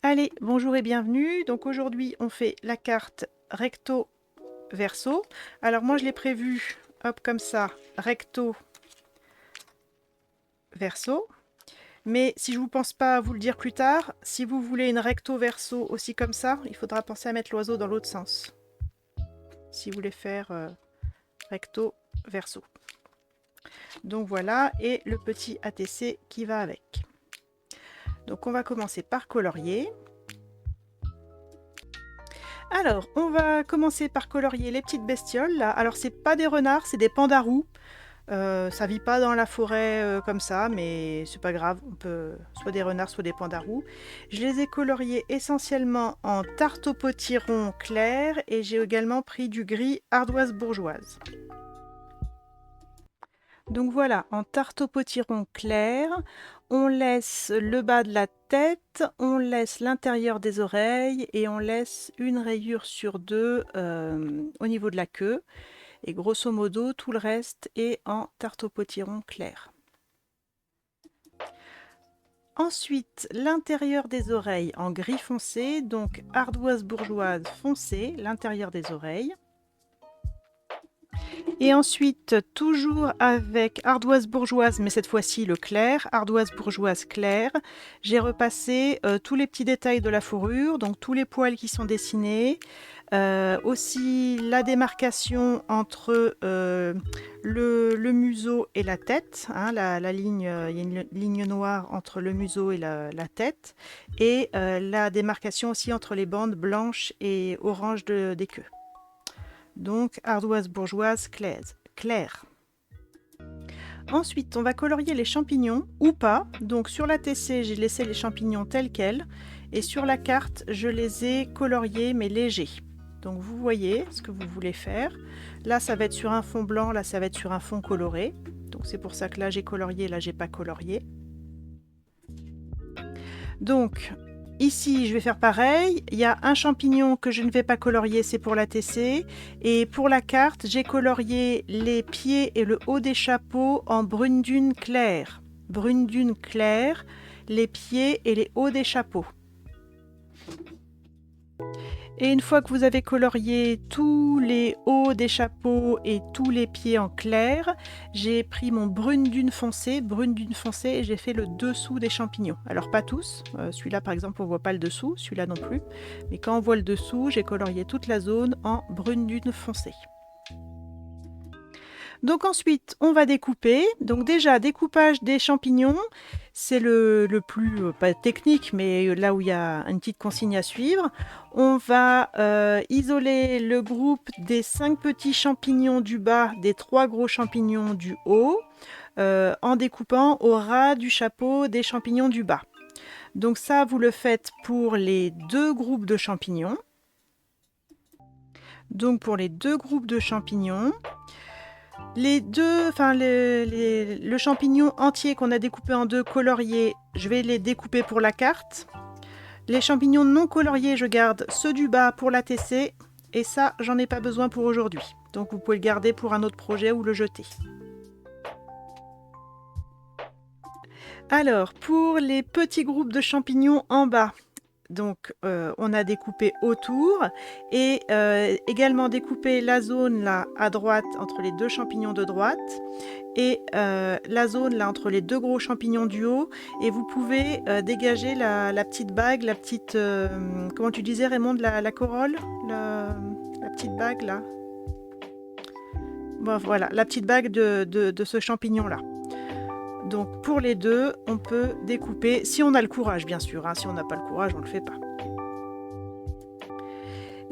Allez, bonjour et bienvenue. Donc aujourd'hui, on fait la carte recto verso. Alors moi, je l'ai prévu, hop, comme ça, recto verso. Mais si je vous pense pas à vous le dire plus tard, si vous voulez une recto verso aussi comme ça, il faudra penser à mettre l'oiseau dans l'autre sens. Si vous voulez faire recto verso. Donc voilà, et le petit ATC qui va avec. Donc on va commencer par colorier. Alors, on va commencer par colorier les petites bestioles là. Alors, c'est pas des renards, c'est des pandarous. Ça vit pas dans la forêt comme ça, mais c'est pas grave. On peut soit des renards, soit des pandarous. Je les ai coloriés essentiellement en tarte au potiron clair et j'ai également pris du gris ardoise bourgeoise. Donc voilà, en tarte au potiron clair, on laisse le bas de la tête, on laisse l'intérieur des oreilles et on laisse une rayure sur deux au niveau de la queue. Et grosso modo, tout le reste est en tarte au potiron clair. Ensuite, l'intérieur des oreilles en gris foncé, donc ardoise bourgeoise foncée, l'intérieur des oreilles. Et ensuite, toujours avec ardoise bourgeoise, mais cette fois-ci le clair, ardoise bourgeoise claire, j'ai repassé tous les petits détails de la fourrure, donc tous les poils qui sont dessinés, aussi la démarcation entre le museau et la tête, hein, la ligne, il y a une ligne noire entre le museau et la tête, et la démarcation aussi entre les bandes blanches et oranges des queues. Donc ardoise bourgeoise claire. Ensuite, on va colorier les champignons ou pas. Donc sur la TC, j'ai laissé les champignons tels quels et sur la carte, je les ai coloriés mais légers. Donc vous voyez ce que vous voulez faire. Là, ça va être sur un fond blanc, là, ça va être sur un fond coloré. Donc c'est pour ça que là, j'ai colorié, là, j'ai pas colorié. Donc ici, je vais faire pareil. Il y a un champignon que je ne vais pas colorier, c'est pour la TC. Et pour la carte, j'ai colorié les pieds et le haut des chapeaux en brune dune claire. Brune dune claire, les pieds et les hauts des chapeaux. Et une fois que vous avez colorié tous les hauts des chapeaux et tous les pieds en clair, j'ai pris mon brune dune foncé et j'ai fait le dessous des champignons. Alors pas tous, celui-là par exemple on voit pas le dessous, celui-là non plus, mais quand on voit le dessous, j'ai colorié toute la zone en brune dune foncé. Donc ensuite, on va découper. Donc déjà, découpage des champignons, c'est le plus, pas technique, mais là où il y a une petite consigne à suivre. On va isoler le groupe des 5 petits champignons du bas, des 3 gros champignons du haut, en découpant au ras du chapeau des champignons du bas. Donc ça, vous le faites pour les 2 groupes de champignons. Donc pour les 2 groupes de champignons, le champignon entier qu'on a découpé en 2 coloriés, je vais les découper pour la carte. Les champignons non coloriés, je garde ceux du bas pour la TC. Et ça, j'en ai pas besoin pour aujourd'hui. Donc vous pouvez le garder pour un autre projet ou le jeter. Alors, pour les petits groupes de champignons en bas, donc on a découpé autour et également découpé la zone là à droite entre les 2 champignons de droite et la zone là entre les 2 gros champignons du haut, et vous pouvez dégager la petite bague, la petite comment tu disais Raymond, la corolle, la petite bague là. Bon, voilà, la petite bague de ce champignon là. Donc pour les 2, on peut découper, si on a le courage bien sûr, hein. Si on n'a pas le courage, on ne le fait pas.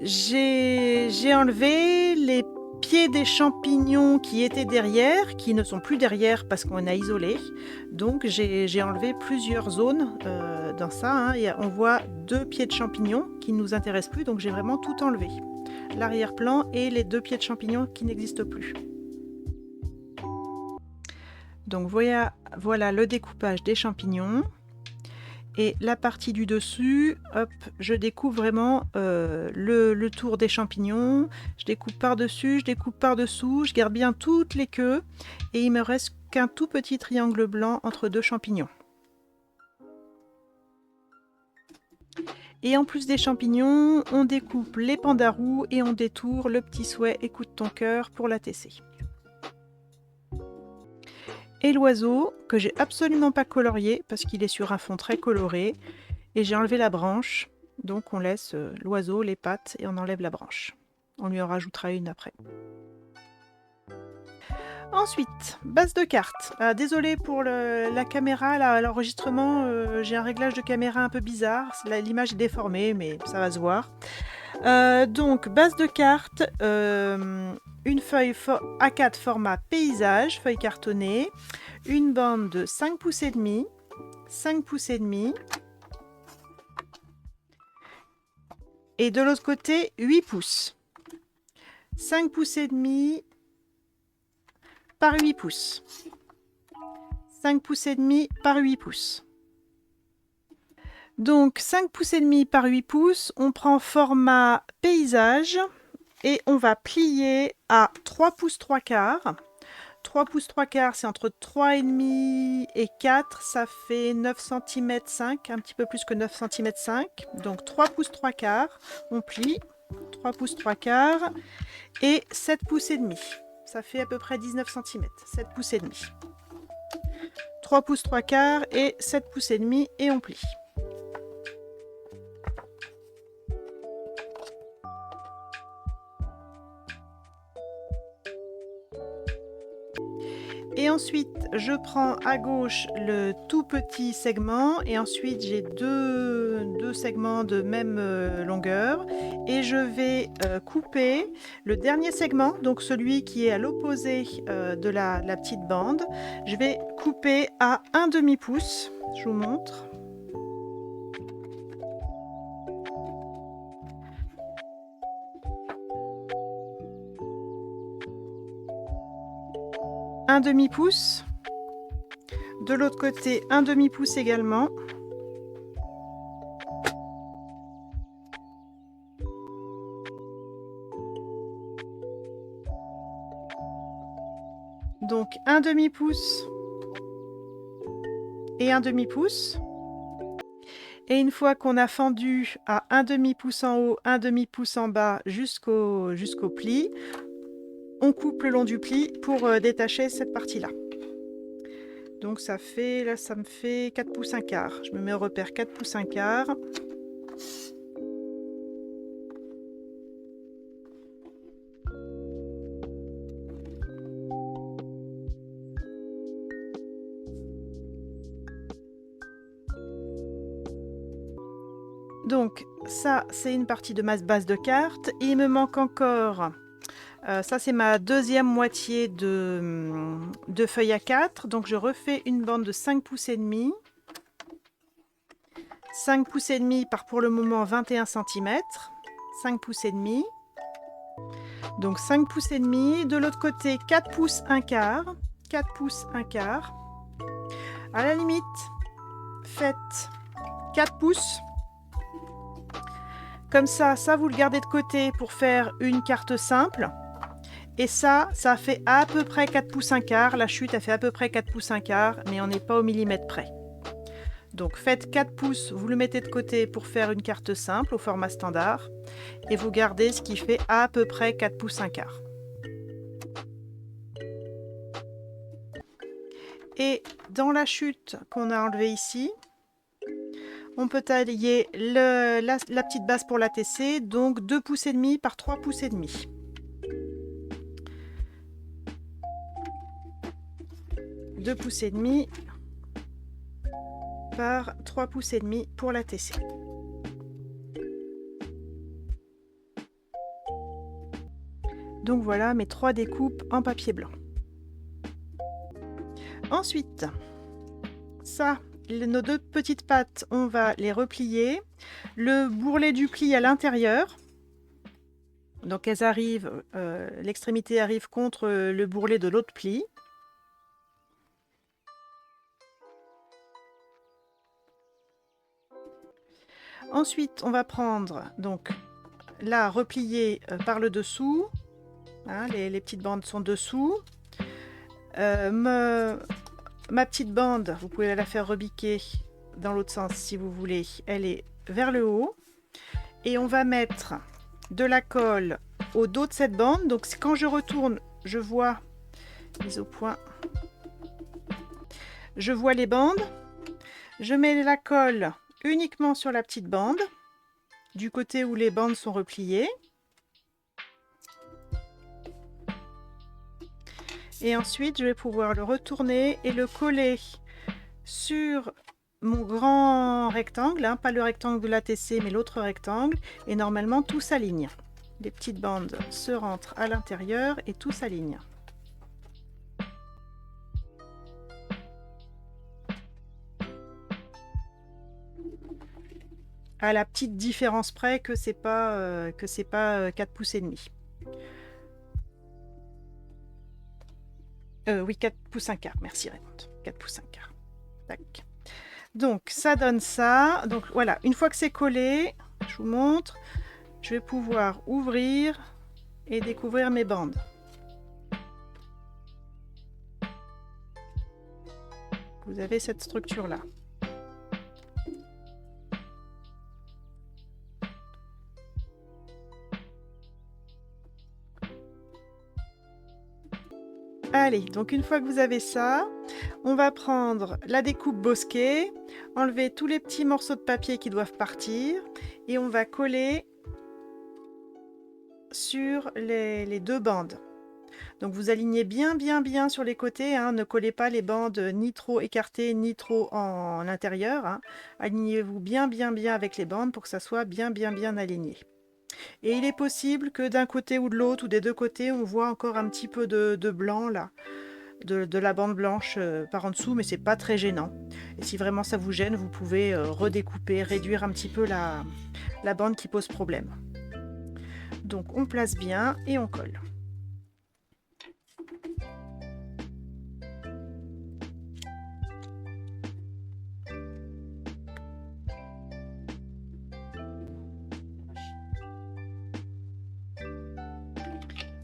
J'ai enlevé les pieds des champignons qui étaient derrière, qui ne sont plus derrière parce qu'on a isolé. Donc j'ai enlevé plusieurs zones dans ça, hein. Et on voit 2 pieds de champignons qui ne nous intéressent plus, donc j'ai vraiment tout enlevé. L'arrière-plan et les 2 pieds de champignons qui n'existent plus. Donc voilà le découpage des champignons. Et la partie du dessus, hop, je découpe vraiment le tour des champignons. Je découpe par-dessus, je découpe par-dessous, je garde bien toutes les queues. Et il me reste qu'un tout petit triangle blanc entre 2 champignons. Et en plus des champignons, on découpe les pandarous et on détourne le petit souhait Écoute ton cœur pour la tesser. Et l'oiseau, que j'ai absolument pas colorié parce qu'il est sur un fond très coloré. Et j'ai enlevé la branche, donc on laisse l'oiseau, les pattes et on enlève la branche. On lui en rajoutera une après. Ensuite, base de cartes. Désolée pour la caméra, l'enregistrement, j'ai un réglage de caméra un peu bizarre. L'image est déformée, mais ça va se voir. Donc, base de cartes, une feuille A4 format paysage, feuille cartonnée, une bande de 5 pouces et demi, 5 pouces et demi, et de l'autre côté, 8 pouces. 5 pouces et demi par 8 pouces. 5 pouces et demi par 8 pouces. Donc 5 pouces et demi par 8 pouces, on prend format paysage et on va plier à 3 pouces 3 quarts. 3 pouces 3 quarts, c'est entre 3,5 et 4, ça fait 9 cm 5, un petit peu plus que 9 cm 5. Donc 3 pouces 3 quarts, on plie, 3 pouces 3 quarts et 7 pouces et demi. Ça fait à peu près 19 cm, 7 pouces et demi. 3 pouces 3 quarts et 7 pouces et demi et on plie. Et ensuite, je prends à gauche le tout petit segment et ensuite j'ai deux segments de même longueur et je vais couper le dernier segment, donc celui qui est à l'opposé de la petite bande. Je vais couper à 1/2 pouce, je vous montre. Un demi-pouce. De l'autre côté, 1/2 pouce également. Donc 1/2 pouce et 1/2 pouce. Et une fois qu'on a fendu à 1/2 pouce en haut, 1/2 pouce en bas jusqu'au pli, on coupe le long du pli pour détacher cette partie-là. Donc ça fait, là ça me fait 4 pouces 1 quart. Je me mets au repère 4 pouces 1 quart. Donc ça c'est une partie de ma base de carte. Et il me manque encore, ça c'est ma deuxième moitié de feuille A4. Donc je refais une bande de 5 pouces et demi. 5 pouces et demi par pour le moment 21 cm. 5 pouces et demi. Donc 5 pouces et demi. De l'autre côté 4 pouces 1 quart. 4 pouces 1 quart. À la limite, faites 4 pouces. Comme ça vous le gardez de côté pour faire une carte simple. Et ça fait à peu près 4 pouces 1 quart. La chute, elle fait à peu près 4 pouces 1 quart, mais on n'est pas au millimètre près. Donc faites 4 pouces, vous le mettez de côté pour faire une carte simple au format standard. Et vous gardez ce qui fait à peu près 4 pouces 1 quart. Et dans la chute qu'on a enlevée ici, on peut tailler la petite base pour la tesser, donc 2 pouces et demi par 3 pouces et demi. Deux pouces et demi par 3 pouces et demi pour la tesser. Donc voilà mes 3 découpes en papier blanc. Ensuite, ça, nos 2 petites pattes, on va les replier. Le bourrelet du pli à l'intérieur. Donc elles arrivent, l'extrémité arrive contre le bourrelet de l'autre pli. Ensuite, on va prendre, donc là, replier par le dessous. Hein, les petites bandes sont dessous. Ma petite bande, vous pouvez la faire rebiquer dans l'autre sens si vous voulez. Elle est vers le haut. Et on va mettre de la colle au dos de cette bande. Donc quand je retourne, je vois mise au point. Je vois les bandes. Je mets la colle uniquement sur la petite bande, du côté où les bandes sont repliées. Et ensuite, je vais pouvoir le retourner et le coller sur mon grand rectangle, hein, pas le rectangle de l'ATC, mais l'autre rectangle. Et normalement, tout s'aligne. Les petites bandes se rentrent à l'intérieur et tout s'aligne. À la petite différence près que c'est pas 4 pouces et demi. Oui, 4 pouces un quart. Merci Raymond. 4 pouces un quart. Tac. Donc ça donne ça. Donc voilà, une fois que c'est collé, je vous montre, je vais pouvoir ouvrir et découvrir mes bandes. Vous avez cette structure là. Allez, donc une fois que vous avez ça, on va prendre la découpe Bosquet, enlever tous les petits morceaux de papier qui doivent partir et on va coller sur les deux bandes. Donc vous alignez bien sur les côtés, hein, ne collez pas les bandes ni trop écartées ni trop en intérieur. Hein. Alignez-vous bien avec les bandes pour que ça soit bien aligné. Et il est possible que d'un côté ou de l'autre ou des deux côtés, on voit encore un petit peu de blanc là, de la bande blanche par en dessous, mais c'est pas très gênant. Et si vraiment ça vous gêne, vous pouvez redécouper, réduire un petit peu la bande qui pose problème. Donc on place bien et on colle.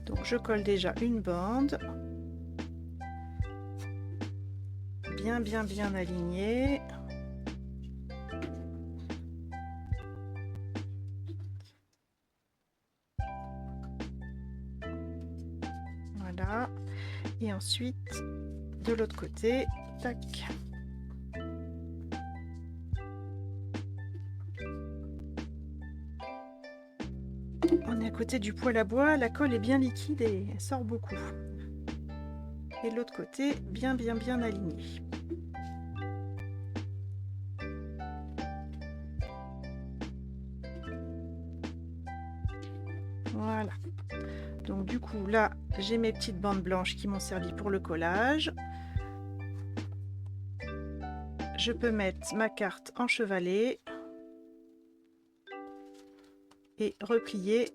Donc je colle déjà une bande. Bien alignée. Voilà. Et ensuite, de l'autre côté, tac. On est à côté du poêle à bois, la colle est bien liquide et elle sort beaucoup. Et de l'autre côté, bien aligné. Voilà. Donc du coup, là, j'ai mes petites bandes blanches qui m'ont servi pour le collage. Je peux mettre ma carte enchevalée et replier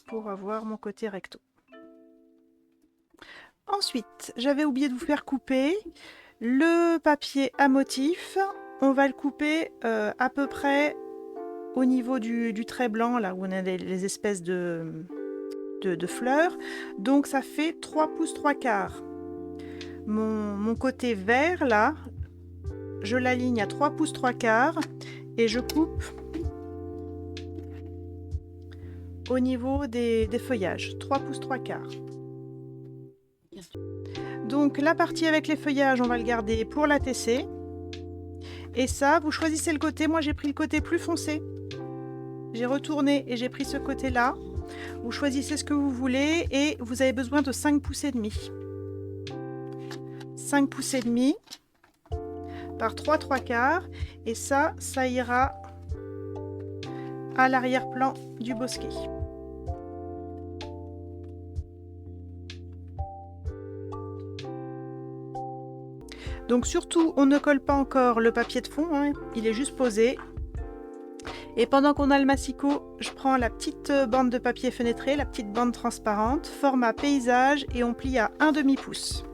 pour avoir mon côté recto. Ensuite, j'avais oublié de vous faire couper le papier à motif. On va le couper à peu près au niveau du trait blanc, là où on a les espèces de fleurs. Donc ça fait 3 pouces 3 quarts. Mon côté vert, là, je l'aligne à 3 pouces 3 quarts et je coupe au niveau des feuillages. 3 pouces 3 quarts. Donc la partie avec les feuillages, on va le garder pour la TC. Et ça, vous choisissez le côté. Moi, j'ai pris le côté plus foncé. J'ai retourné et j'ai pris ce côté-là. Vous choisissez ce que vous voulez et vous avez besoin de 5 pouces et demi. 5 pouces et demi par 3 quarts. Et ça ira à l'arrière-plan du bosquet. Donc surtout, on ne colle pas encore le papier de fond, hein, il est juste posé. Et pendant qu'on a le massicot, je prends la petite bande de papier fenêtré, la petite bande transparente, format paysage, et on plie à 1/2 pouce.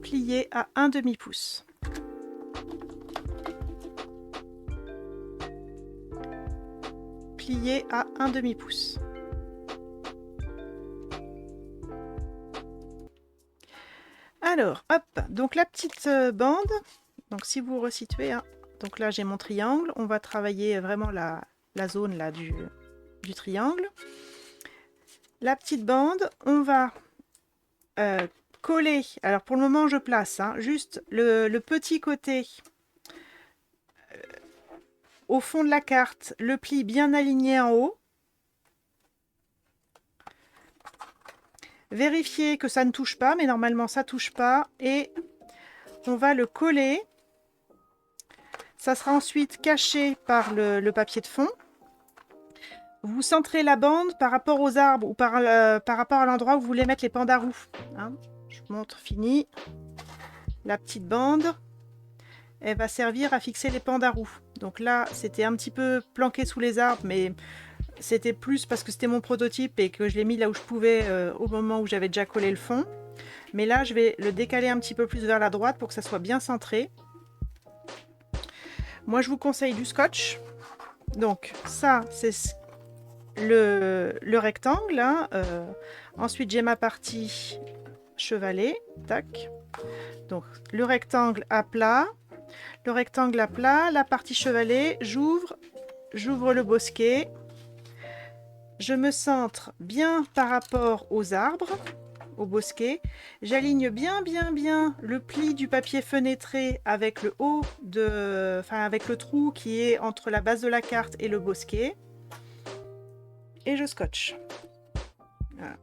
Plié à 1/2 pouce. Plié à 1/2 pouce. Alors, hop, donc la petite bande, donc si vous resituez, hein, donc là j'ai mon triangle, on va travailler vraiment la zone là du triangle. La petite bande, on va coller, alors pour le moment je place juste le petit côté au fond de la carte, le pli bien aligné en haut. Vérifiez que ça ne touche pas, mais normalement ça touche pas, et on va le coller. Ça sera ensuite caché par le papier de fond. Vous centrez la bande par rapport aux arbres ou par rapport à l'endroit où vous voulez mettre les pandarous. Je vous montre, fini. La petite bande, elle va servir à fixer les pandarous. Donc là, c'était un petit peu planqué sous les arbres, mais c'était plus parce que c'était mon prototype et que je l'ai mis là où je pouvais au moment où j'avais déjà collé le fond. Mais là, je vais le décaler un petit peu plus vers la droite pour que ça soit bien centré. Moi, je vous conseille du scotch. Donc ça, c'est le rectangle. Ensuite, j'ai ma partie chevalet. Tac. Donc le rectangle à plat. Le rectangle à plat, la partie chevalet, j'ouvre le bosquet. Je me centre bien par rapport aux arbres, au bosquet. J'aligne bien le pli du papier fenêtré avec le haut avec le trou qui est entre la base de la carte et le bosquet. Et je scotche. Voilà.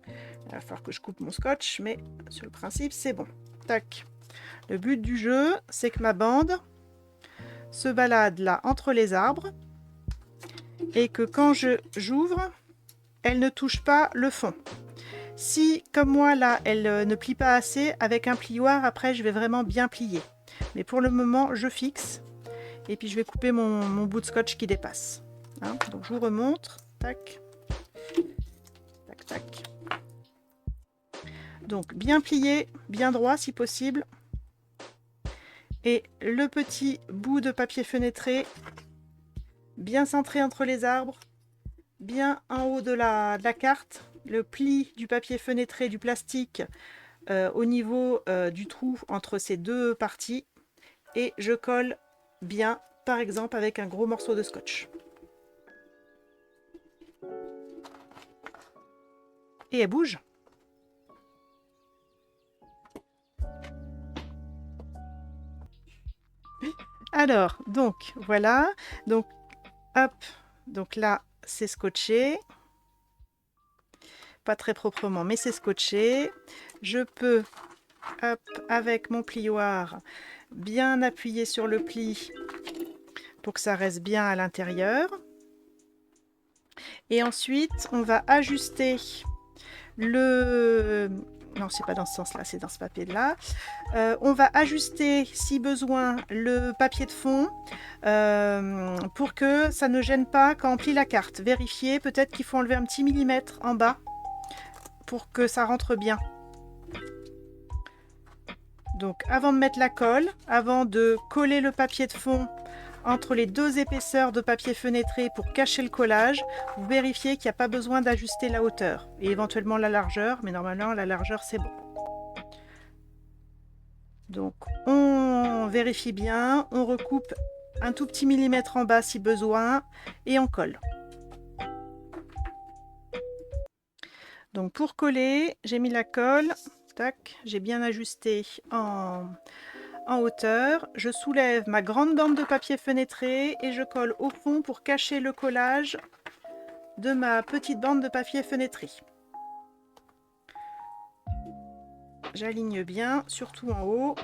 Il va falloir que je coupe mon scotch, mais sur le principe, c'est bon. Tac. Le but du jeu, c'est que ma bande se balade là entre les arbres et que quand j'ouvre, elle ne touche pas le fond. Si, comme moi là, elle ne plie pas assez, avec un plioir, après je vais vraiment bien plier. Mais pour le moment, je fixe et puis je vais couper mon bout de scotch qui dépasse. Donc je vous remontre. Tac. Tac, tac. Donc bien plié, bien droit si possible. Et le petit bout de papier fenêtré bien centré entre les arbres, bien en haut de la carte, le pli du papier fenêtré du plastique au niveau du trou entre ces deux parties, et je colle bien, par exemple avec un gros morceau de scotch. Et elle bouge. Alors, donc voilà, donc hop, donc là c'est scotché, pas très proprement, mais c'est scotché. Je peux, hop, avec mon plioir, bien appuyer sur le pli pour que ça reste bien à l'intérieur. Et ensuite, on va ajuster le... Non, c'est pas dans ce sens-là, c'est dans ce papier-là. On va ajuster, si besoin, le papier de fond pour que ça ne gêne pas quand on plie la carte. Vérifiez, peut-être qu'il faut enlever un petit millimètre en bas pour que ça rentre bien. Donc, avant de mettre la colle, avant de coller le papier de fond entre les deux épaisseurs de papier fenêtré pour cacher le collage, vous vérifiez qu'il n'y a pas besoin d'ajuster la hauteur et éventuellement la largeur, mais normalement la largeur c'est bon. Donc on vérifie bien, on recoupe un tout petit millimètre en bas si besoin et on colle. Donc pour coller, j'ai mis la colle, tac, j'ai bien ajusté en hauteur, je soulève ma grande bande de papier fenêtré et je colle au fond pour cacher le collage de ma petite bande de papier fenêtré. J'aligne bien, surtout en haut.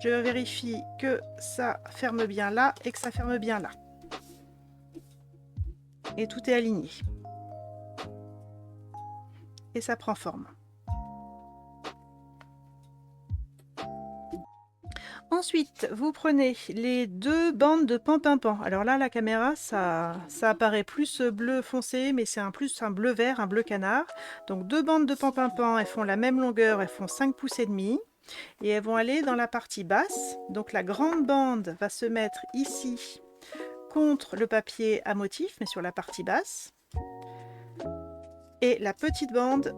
Je vérifie que ça ferme bien là et que ça ferme bien là. Et tout est aligné. Et ça prend forme. Ensuite, vous prenez les deux bandes de pan-pin-pan. Alors là, la caméra, ça apparaît plus bleu foncé, mais c'est plus un bleu vert, un bleu canard. Donc deux bandes de pan-pin-pan, elles font la même longueur, elles font 5 pouces et demi. Et elles vont aller dans la partie basse. Donc la grande bande va se mettre ici, contre le papier à motif, mais sur la partie basse. Et la petite bande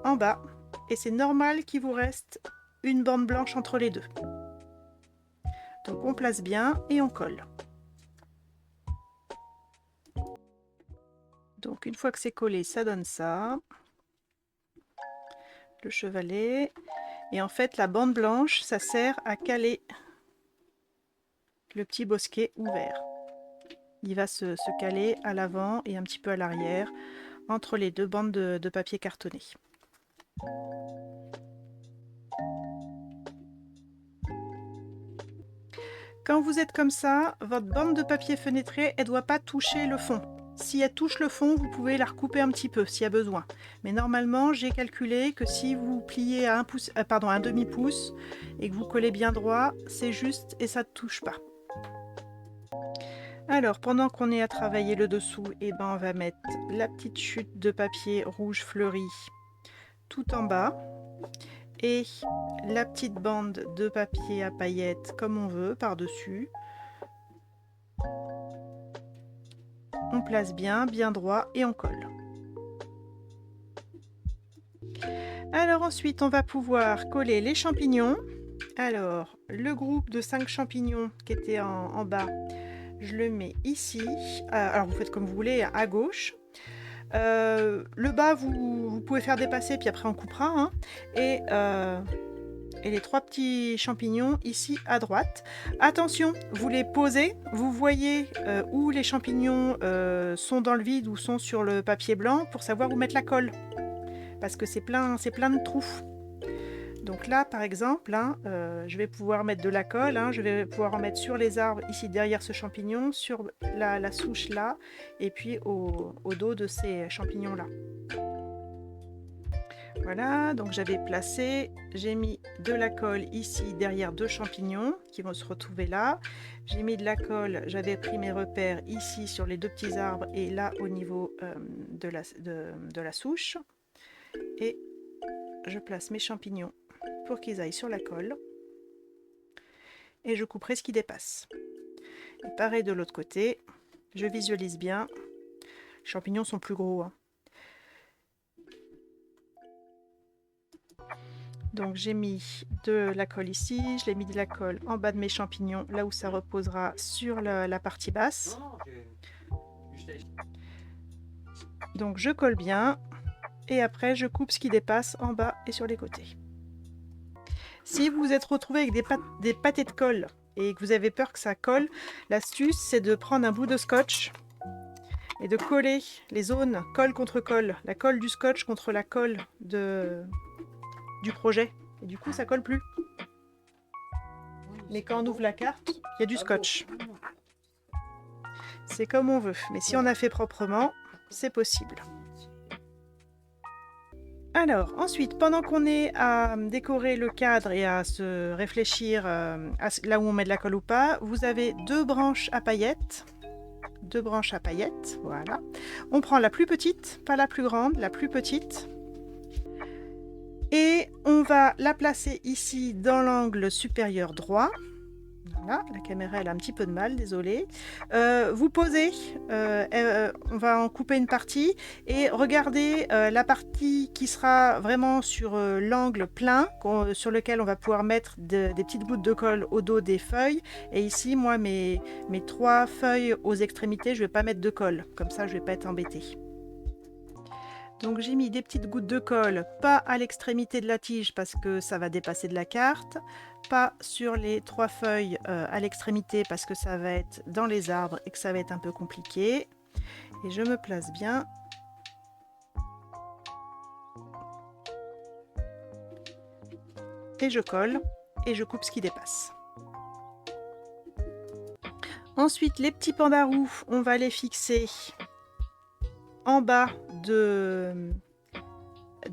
en bas. Et c'est normal qu'il vous reste une bande blanche entre les deux. Donc on place bien et on colle. Donc une fois que c'est collé, ça donne ça. Le chevalet. Et en fait, la bande blanche, ça sert à caler le petit bosquet ouvert. Il va se caler à l'avant et un petit peu à l'arrière, entre les deux bandes de papier cartonné. Quand vous êtes comme ça, votre bande de papier fenêtré, elle ne doit pas toucher le fond. Si elle touche le fond, vous pouvez la recouper un petit peu s'il y a besoin. Mais normalement, j'ai calculé que si vous pliez à un demi-pouce et que vous collez bien droit, c'est juste et ça ne touche pas. Alors, pendant qu'on est à travailler le dessous, on va mettre la petite chute de papier rouge fleuri tout en bas et la petite bande de papier à paillettes comme on veut par-dessus. On place bien droit et on colle. Alors ensuite, on va pouvoir coller les champignons. Alors, le groupe de 5 champignons qui était en bas, je le mets ici. Alors, vous faites comme vous voulez, à gauche. Le bas, vous pouvez faire dépasser, puis après on coupera. Hein. Et les 3 petits champignons ici à droite. Attention, vous les posez, vous voyez où les champignons sont dans le vide ou sont sur le papier blanc pour savoir où mettre la colle. Parce que c'est plein de trous. Donc là, par exemple, hein, je vais pouvoir mettre de la colle, hein, je vais pouvoir en mettre sur les arbres, ici derrière ce champignon, sur la souche là, et puis au dos de ces champignons-là. Voilà, donc j'avais placé, j'ai mis de la colle ici derrière 2 champignons qui vont se retrouver là. J'ai mis de la colle, j'avais pris mes repères ici sur les 2 petits arbres et là au niveau de la souche. Et je place mes champignons pour qu'ils aillent sur la colle. Et je couperai ce qui dépasse. Et pareil de l'autre côté, je visualise bien. Les champignons sont plus gros. Hein. Donc j'ai mis de la colle ici, je l'ai mis de la colle en bas de mes champignons, là où ça reposera sur la partie basse. Donc je colle bien et après je coupe ce qui dépasse en bas et sur les côtés. Si vous vous êtes retrouvé avec des pâtés de colle et que vous avez peur que ça colle, l'astuce c'est de prendre un bout de scotch et de coller les zones colle contre colle, la colle du scotch contre la colle du projet. Et du coup ça colle plus. Mais quand on ouvre la carte, il y a du scotch. C'est comme on veut, mais si on a fait proprement, c'est possible. Alors, ensuite, pendant qu'on est à décorer le cadre et à se réfléchir là où on met de la colle ou pas, vous avez 2 branches à paillettes. 2 branches à paillettes, voilà. On prend la plus petite, pas la plus grande, la plus petite. Et on va la placer ici dans l'angle supérieur droit. Voilà, la caméra elle a un petit peu de mal, désolée. Vous posez, on va en couper une partie et regardez la partie qui sera vraiment sur l'angle plein, sur lequel on va pouvoir mettre des petites gouttes de colle au dos des feuilles. Et ici, moi, mes 3 feuilles aux extrémités, je ne vais pas mettre de colle, comme ça je ne vais pas être embêtée. Donc j'ai mis des petites gouttes de colle, pas à l'extrémité de la tige parce que ça va dépasser de la carte, pas sur les 3 feuilles à l'extrémité parce que ça va être dans les arbres et que ça va être un peu compliqué. Et je me place bien. Et je colle et je coupe ce qui dépasse. Ensuite, les petits pandarous, on va les fixer en bas de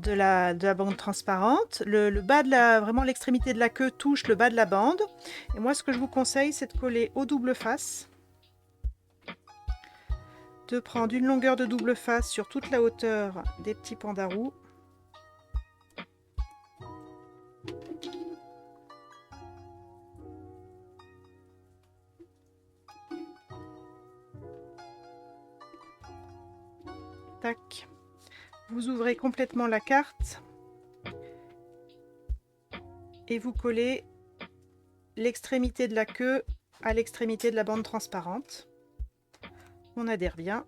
la bande transparente. Le bas vraiment l'extrémité de la queue touche le bas de la bande. Et moi, ce que je vous conseille, c'est de coller au double face. De prendre une longueur de double face sur toute la hauteur des petits pandarous. Tac. Vous ouvrez complètement la carte et vous collez l'extrémité de la queue à l'extrémité de la bande transparente. On adhère bien.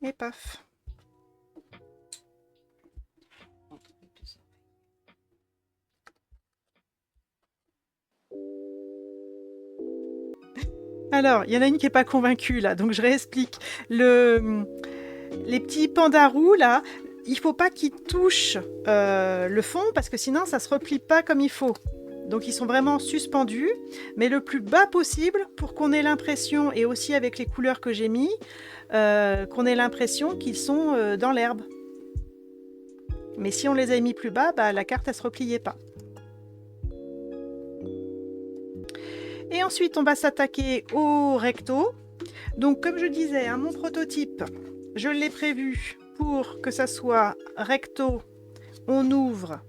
Et paf. Alors, il y en a une qui n'est pas convaincue là, donc je réexplique. Les petits pandarous là, il faut pas qu'ils touchent le fond parce que sinon ça se replie pas comme il faut. Donc ils sont vraiment suspendus, mais le plus bas possible pour qu'on ait l'impression, et aussi avec les couleurs que j'ai mis, qu'on ait l'impression qu'ils sont dans l'herbe. Mais si on les a mis plus bas, bah, la carte elle se repliait pas. Et ensuite on va s'attaquer au recto. Donc comme je disais, hein, mon prototype, je l'ai prévu pour que ça soit recto, on ouvre,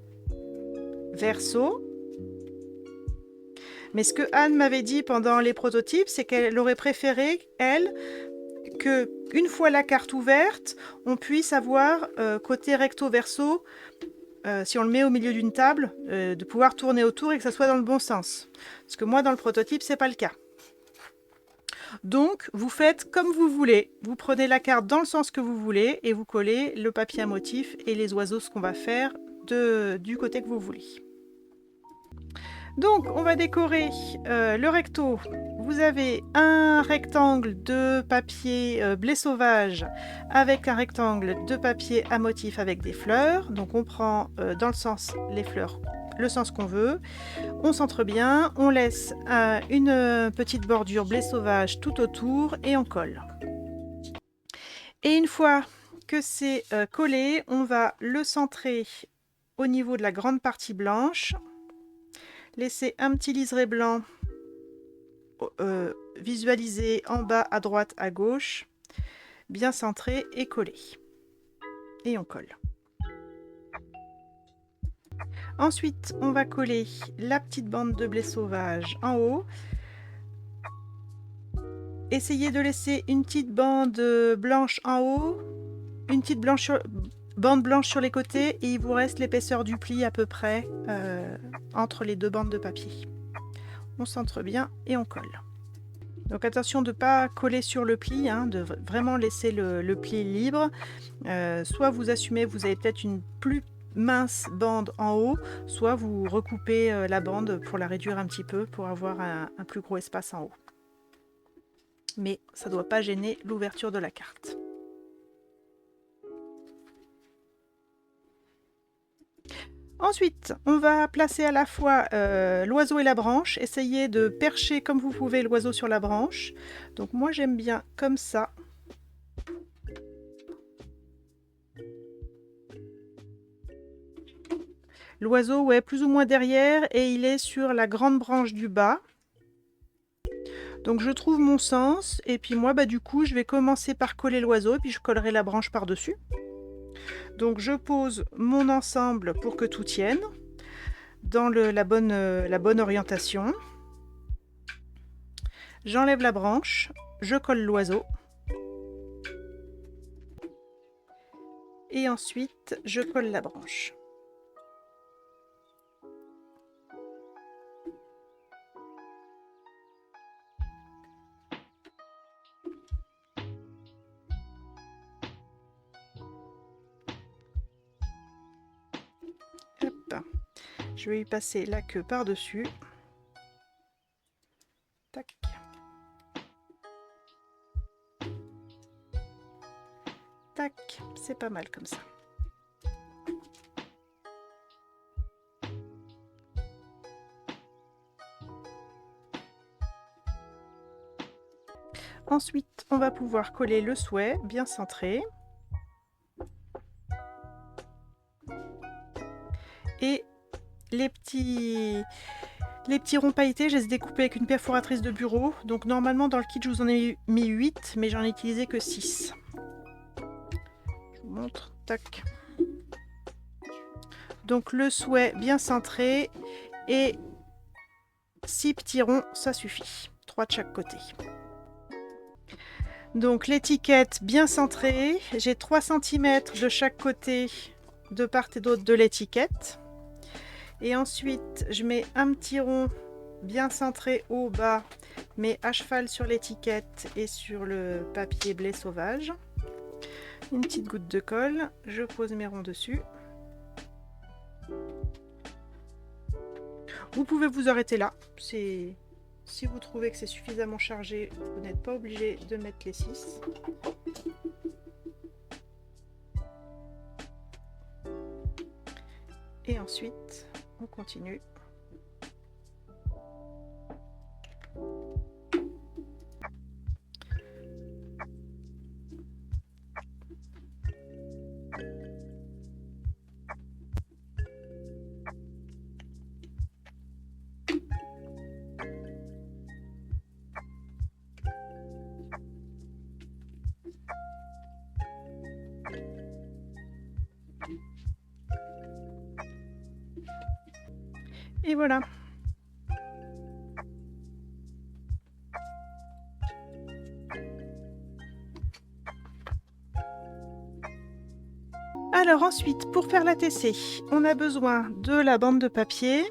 verso. Mais ce que Anne m'avait dit pendant les prototypes, c'est qu'elle aurait préféré, elle, que une fois la carte ouverte, on puisse avoir côté recto-verso, si on le met au milieu d'une table, de pouvoir tourner autour et que ça soit dans le bon sens. Parce que moi, dans le prototype, c'est pas le cas. Donc, vous faites comme vous voulez. Vous prenez la carte dans le sens que vous voulez et vous collez le papier à motif et les oiseaux, ce qu'on va faire du côté que vous voulez. Donc, on va décorer le recto. Vous avez un rectangle de papier blé sauvage avec un rectangle de papier à motif avec des fleurs. Donc, on prend dans le sens les fleurs, le sens qu'on veut. On centre bien, on laisse une petite bordure blé sauvage tout autour et on colle. Et une fois que c'est collé, on va le centrer au niveau de la grande partie blanche. Laisser un petit liseré blanc visualisé en bas, à droite, à gauche, bien centré et collé. Et on colle. Ensuite, on va coller la petite bande de blé sauvage en haut. Essayez de laisser une petite bande blanche en haut, une petite bande blanche sur les côtés et il vous reste l'épaisseur du pli à peu près entre les deux bandes de papier. On centre bien et on colle. Donc attention de ne pas coller sur le pli, hein, de vraiment laisser le pli libre. Soit vous assumez, vous avez peut-être une plus mince bande en haut, soit vous recoupez la bande pour la réduire un petit peu pour avoir un plus gros espace en haut. Mais ça ne doit pas gêner l'ouverture de la carte. Ensuite, on va placer à la fois l'oiseau et la branche. Essayez de percher comme vous pouvez l'oiseau sur la branche. Donc moi j'aime bien comme ça. L'oiseau, ouais, plus ou moins derrière et il est sur la grande branche du bas. Donc je trouve mon sens et puis moi du coup je vais commencer par coller l'oiseau et puis je collerai la branche par-dessus. Donc je pose mon ensemble pour que tout tienne dans la bonne orientation. J'enlève la branche, je colle l'oiseau. Et ensuite, je colle la branche. Hop. Je vais y passer la queue par-dessus. Tac. Tac, c'est pas mal comme ça. Ensuite, on va pouvoir coller le souhait bien centré. Et les petits ronds pailletés, je les ai découpés avec une perforatrice de bureau. Donc normalement dans le kit je vous en ai mis 8, mais j'en ai utilisé que 6. Je vous montre, tac. Donc le souhait bien centré et 6 petits ronds, ça suffit. 3 de chaque côté. Donc l'étiquette bien centrée, j'ai 3 cm de chaque côté, de part et d'autre de l'étiquette. Et ensuite, je mets un petit rond bien centré au bas, mais à cheval sur l'étiquette et sur le papier blé sauvage. Une petite goutte de colle, je pose mes ronds dessus. Vous pouvez vous arrêter là. Si vous trouvez que c'est suffisamment chargé, vous n'êtes pas obligé de mettre les 6. Et ensuite, on continue. Et voilà. Alors ensuite, pour faire la TC, on a besoin de la bande de papier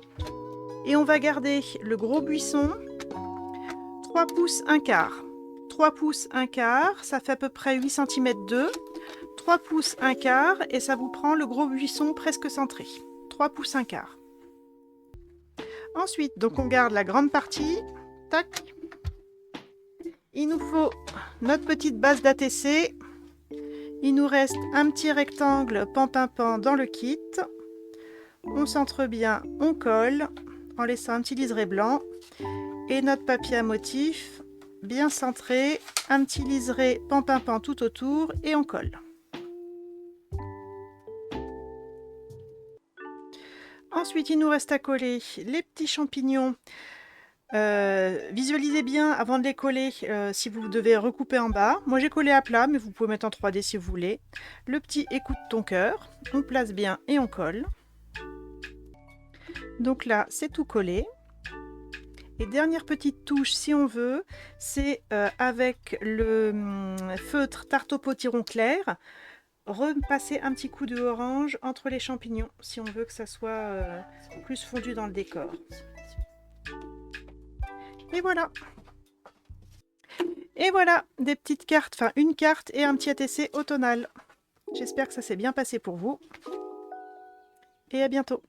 et on va garder le gros buisson 3 pouces 1 quart. 3 pouces 1 quart, ça fait à peu près 8 cm 2. 3 pouces 1 quart et ça vous prend le gros buisson presque centré. 3 pouces 1 quart. Ensuite, donc on garde la grande partie. Tac. Il nous faut notre petite base d'ATC. Il nous reste un petit rectangle pan-pin-pan dans le kit. On centre bien, on colle en laissant un petit liseré blanc. Et notre papier à motif bien centré, un petit liseré pan-pin-pan tout autour et on colle. Ensuite, il nous reste à coller les petits champignons. Visualisez bien avant de les coller si vous devez recouper en bas. Moi j'ai collé à plat, mais vous pouvez mettre en 3D si vous voulez. Le petit écoute ton cœur, on place bien et on colle. Donc là, c'est tout collé. Et dernière petite touche, si on veut, c'est avec le feutre tarte au potiron clair, repasser un petit coup de orange entre les champignons, si on veut que ça soit plus fondu dans le décor. Et voilà. Et voilà, des petites cartes, enfin une carte et un petit ATC automnal. J'espère que ça s'est bien passé pour vous. Et à bientôt.